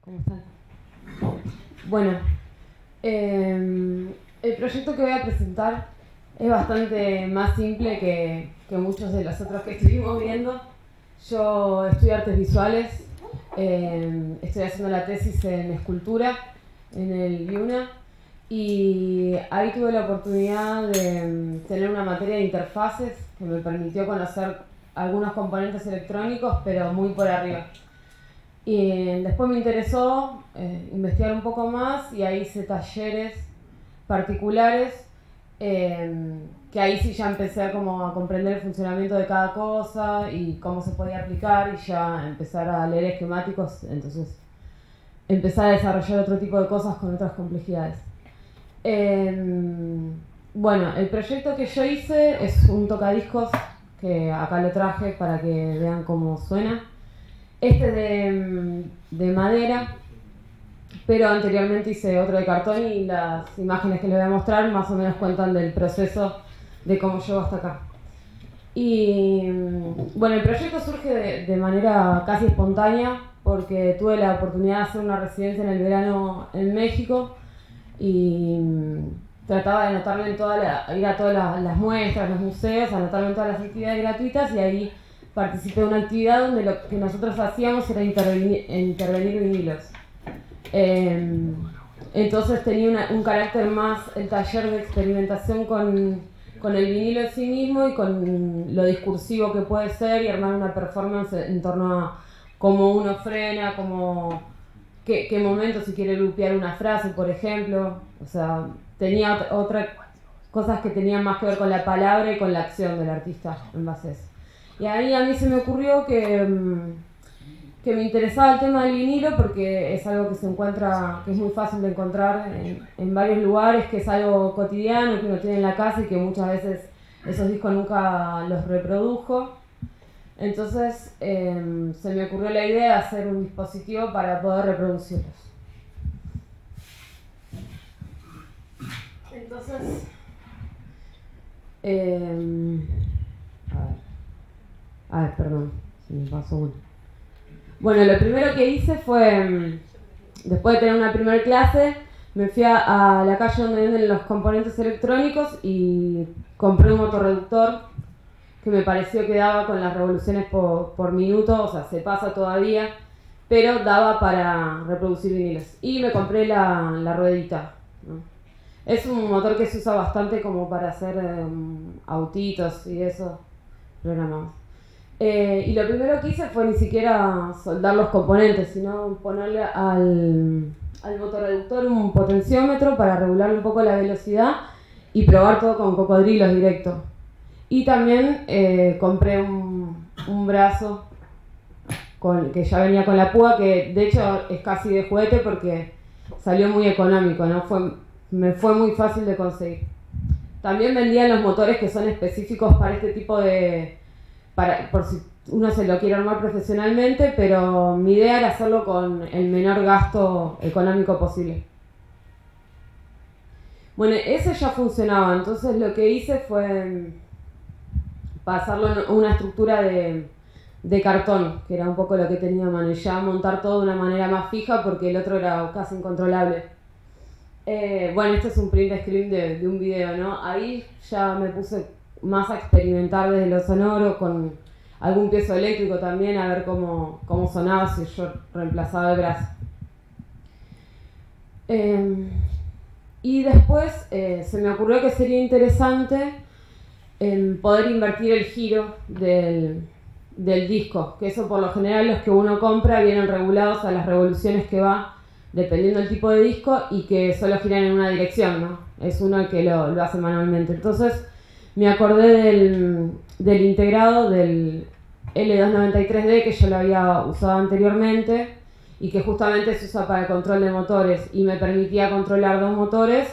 ¿Cómo están? Bueno, el proyecto que voy a presentar es bastante más simple que muchos de los otros que estuvimos viendo. Yo estudio artes visuales, estoy haciendo la tesis en escultura en el IUNA y ahí tuve la oportunidad de tener una materia de interfaces que me permitió conocer algunos componentes electrónicos, pero muy por arriba. Y después me interesó investigar un poco más y ahí hice talleres particulares que ahí sí ya empecé como a comprender el funcionamiento de cada cosa y cómo se podía aplicar y ya empezar a leer esquemáticos, entonces empezar a desarrollar otro tipo de cosas con otras complejidades. Bueno, el proyecto que yo hice es un tocadiscos que acá lo traje para que vean cómo suena. Este de madera, pero anteriormente hice otro de cartón y las imágenes que les voy a mostrar más o menos cuentan del proceso de cómo llego hasta acá. Y bueno, el proyecto surge de manera casi espontánea porque tuve la oportunidad de hacer una residencia en el verano en México y trataba de anotarme en ir a todas las muestras, los museos, anotarme en todas las actividades gratuitas y ahí participé de una actividad donde lo que nosotros hacíamos era intervenir vinilos. Entonces tenía un carácter más el taller de experimentación con el vinilo en sí mismo y con lo discursivo que puede ser y armar una performance en torno a cómo uno frena, qué momento si quiere lupear una frase, por ejemplo. O sea, tenía otras cosas que tenían más que ver con la palabra y con la acción del artista en base a eso. Y ahí a mí se me ocurrió que me interesaba el tema del vinilo porque es algo que se encuentra, que es muy fácil de encontrar en varios lugares, que es algo cotidiano, que uno tiene en la casa y que muchas veces esos discos nunca los reprodujo. Entonces se me ocurrió la idea de hacer un dispositivo para poder reproducirlos. Entonces, a ver, perdón, se me pasó uno. Bueno, lo primero que hice fue, después de tener una primera clase, me fui a la calle donde venden los componentes electrónicos y compré un motorreductor que me pareció que daba con las revoluciones por minuto, o sea, se pasa todavía, pero daba para reproducir vinilos. Y me compré la ruedita, ¿no? Es un motor que se usa bastante como para hacer autitos y eso, programados. Y lo primero que hice fue ni siquiera soldar los componentes, sino ponerle al motorreductor un potenciómetro para regular un poco la velocidad y probar todo con cocodrilos directo. Y también compré un brazo que ya venía con la púa, que de hecho es casi de juguete porque salió muy económico, ¿no? Me fue muy fácil de conseguir. También vendían los motores que son específicos para este tipo por si uno se lo quiere armar profesionalmente, pero mi idea era hacerlo con el menor gasto económico posible. Bueno, ese ya funcionaba, entonces lo que hice fue pasarlo en una estructura de cartón, que era un poco lo que tenía a mano, y ya montar todo de una manera más fija porque el otro era casi incontrolable. Bueno, este es un print screen de un video, ¿no? Ahí ya me puse más a experimentar desde lo sonoro con algún piezo eléctrico también, a ver cómo sonaba si yo reemplazaba el brazo. Y después se me ocurrió que sería interesante poder invertir el giro del disco, que eso por lo general los que uno compra vienen regulados a las revoluciones que va dependiendo del tipo de disco y que solo giran en una dirección, ¿no? Es uno el que lo hace manualmente. Entonces me acordé del integrado del L293D que yo lo había usado anteriormente y que justamente se usa para el control de motores y me permitía controlar dos motores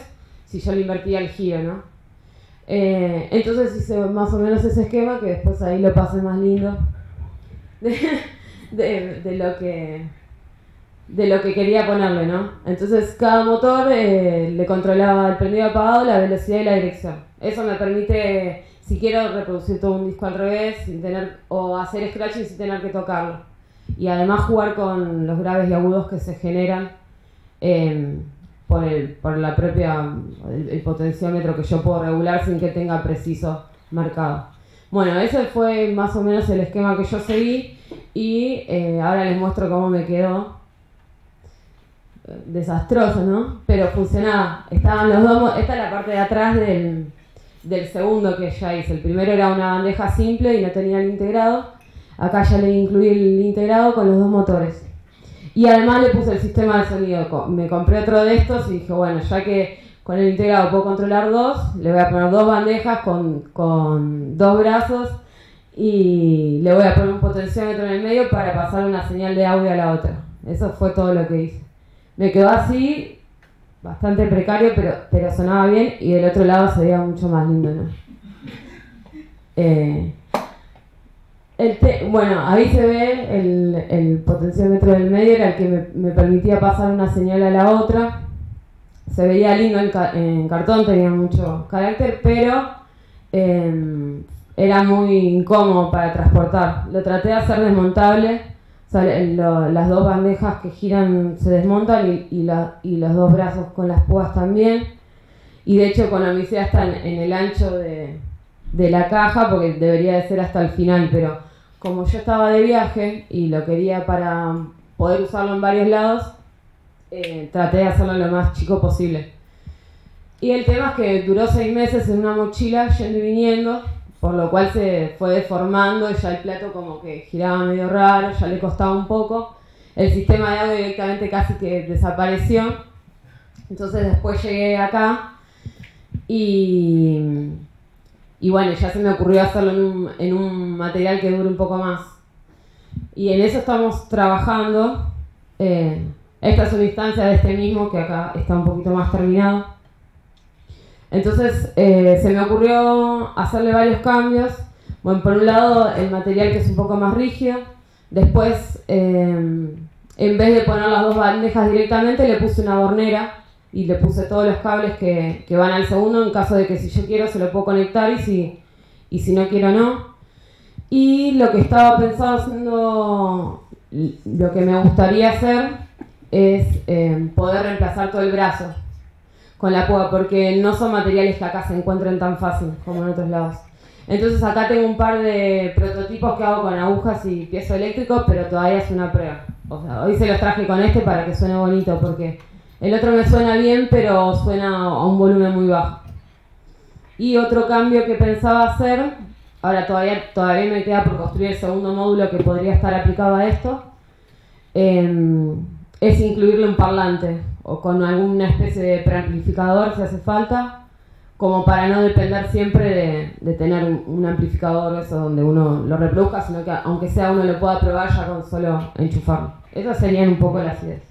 si yo le invertía el giro, ¿no? Entonces hice más o menos ese esquema que después ahí lo pasé más lindo de lo que quería ponerle, ¿no? Entonces cada motor le controlaba el prendido apagado, la velocidad y la dirección. Eso me permite, si quiero, reproducir todo un disco al revés sin tener, o hacer scratching sin tener que tocarlo. y además jugar con los graves y agudos que se generan por la propia el potenciómetro que yo puedo regular sin que tenga preciso marcado. Bueno, ese fue más o menos el esquema que yo seguí y ahora les muestro cómo me quedó. Desastroso, ¿no? Pero funcionaba. Estaban los dos, esta es la parte de atrás del segundo que ya hice. El primero era una bandeja simple y no tenía el integrado. Acá ya le incluí el integrado con los dos motores. Y además le puse el sistema de sonido. Me compré otro de estos y dije, bueno, ya que con el integrado puedo controlar dos, le voy a poner dos bandejas con dos brazos y le voy a poner un potenciómetro en el medio para pasar una señal de audio a la otra. Eso fue todo lo que hice. Me quedó así, bastante precario, pero sonaba bien y del otro lado se veía mucho más lindo, ¿no? Bueno, ahí se ve el potenciómetro del medio, era el que me permitía pasar una señal a la otra. Se veía lindo en cartón, tenía mucho carácter, pero era muy incómodo para transportar. Lo traté de hacer desmontable. O sea, las dos bandejas que giran se desmontan y los dos brazos con las púas también. Y de hecho economicé hasta en el ancho de la caja porque debería de ser hasta el final, pero como yo estaba de viaje y lo quería para poder usarlo en varios lados, traté de hacerlo lo más chico posible. Y el tema es que duró 6 meses en una mochila yendo y viniendo, por lo cual se fue deformando y ya el plato como que giraba medio raro, ya le costaba un poco. El sistema de audio directamente casi que desapareció. Entonces después llegué acá y bueno, ya se me ocurrió hacerlo en un material que dure un poco más. Y en eso estamos trabajando. Esta es una instancia de este mismo que acá está un poquito más terminado. Entonces se me ocurrió hacerle varios cambios. Bueno, por un lado el material que es un poco más rígido. Después, en vez de poner las dos bandejas directamente, le puse una bornera y le puse todos los cables que van al segundo en caso de que si yo quiero se lo puedo conectar y si no quiero no. Y lo que estaba pensando haciendo, lo que me gustaría hacer es poder reemplazar todo el brazo con la púa, porque no son materiales que acá se encuentren tan fácil como en otros lados. Entonces acá tengo un par de prototipos que hago con agujas y piezo eléctrico, pero todavía es una prueba. O sea, hoy se los traje con este para que suene bonito, porque el otro me suena bien, pero suena a un volumen muy bajo. Y otro cambio que pensaba hacer, ahora todavía me queda por construir el segundo módulo que podría estar aplicado a esto, es incluirle un parlante o con alguna especie de preamplificador si hace falta, como para no depender siempre de tener un amplificador eso donde uno lo reproduzca, sino que aunque sea uno lo pueda probar ya con solo enchufarlo. Esas serían un poco las ideas.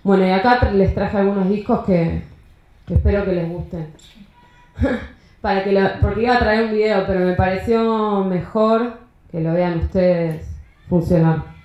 Bueno, y acá les traje algunos discos que espero que les gusten. Porque iba a traer un video, pero me pareció mejor que lo vean ustedes funcionar.